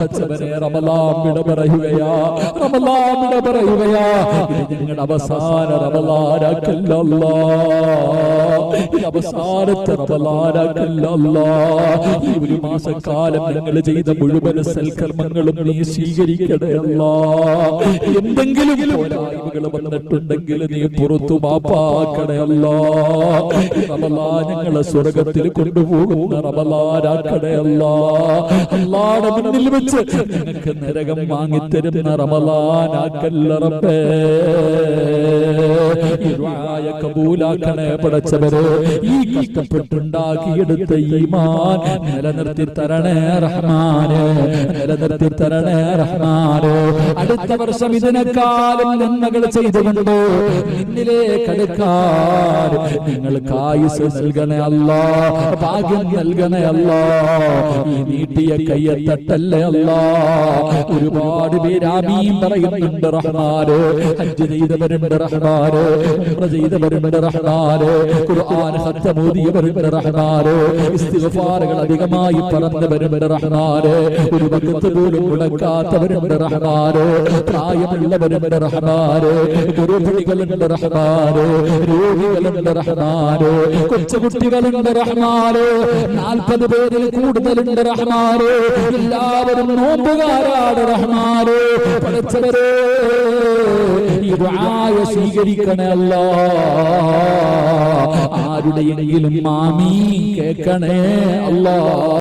റമളാൻ വിട പറയുകയാ, റമളാൻ വിട പറയുകയാ. ഇത് ഞങ്ങളുടെ അവസാന റമളാനാക്കല്ല അല്ലാഹ്, ഇത് അവസാനത്തെ റമളാനാക്കല്ല അല്ലാഹ്. ഈ ഒരു മാസക്കാലം ഞങ്ങൾ ചെയ്ത മുഴുവൻ സൽക്കർമ്മങ്ങളും നീ സ്വീകരിക്കണേ അല്ലാഹ്. എന്തെങ്കിലും പോരായ്മകൾ വന്നിട്ടുണ്ടെങ്കിൽ നീ പുറത്തു മാപ്പാക്കണേ അല്ലാഹ്. റമളാൻ ഞങ്ങളെ സ്വർഗ്ഗത്തിൽ കൊണ്ടുപോകുന്ന റമളാനാക്കണേ അല്ലാഹ്. അല്ലാഹുവിന്റെ മുന്നിൽ വെച്ച് ഞങ്ങൾക്ക് നരകം വാങ്ങിത്തരുന്ന റമളാനാക്കല്ല റബ്ബേ. ദുആയ കബൂലാക്കണേ പടച്ചവരേ. ഈ കഷ്ടപ്പെട്ടുണ്ടാക്കിയെടുത്ത ഈമാൻ നിലനിർത്തി തരണേ റഹ്മാനേ, നിലനിർത്തി തരണേ റഹ്മാനേ. അടുത്ത വർഷം ഇതിനേക്കാളും നന്മകൾ ചെയ്തുകൊണ്ട് നിന്നിലേക്ക് അടുക്കാൻ നിങ്ങൾക്ക് ആയുസ് നൽകണേ അല്ലാഹ്, ഭാഗ്യം നൽകണേ അല്ലാഹ്. ഈ നീട്ടിയ കയ്യെ തട്ടല്ലേ അല്ലാഹ്. ഒരുപാട് പേര് ആമീൻ പറയുന്നുണ്ട് റഹ്മാനേ. ഹജ്ജ് ചെയ്തവരുണ്ട് റഹ്മാനേ, ഉംറ ചെയ്തവരുണ്ട് റഹ്മാനേ, ഖുർആൻ ഖത്ം ഓതിയവരുണ്ട് റഹ്മാനേ, ഇസ്തിഗ്ഫാറുകൾ അധികമായി പറഞ്ഞവരുണ്ട് റഹ്മാനേ, ഒരു വഖത്ത് പോലും മുടക്കാത്തവരുണ്ട് റഹ്മാനേ, പ്രായമുള്ളവരുണ്ട് റഹ്മാനേ, ഗർഭിണികളുണ്ട് റഹ്മാനേ, രോഗികളുണ്ട് റഹ്മാനേ, കൊച്ചുകുട്ടികളുണ്ട് റഹ്മാനേ, 40 പേരിൽ കൂടുതലുണ്ട് റഹ്മാനേ. എല്ലാവരും നോമ്പുകാരാണ് റഹ്മാനേ. പടച്ചവരേ, ഈ ദുആയ സ്വീകരിക്കണേ അല്ലാഹ്. ആരുടെയെങ്കിലും ആമീൻ കേൾക്കണേ അല്ലാഹ്.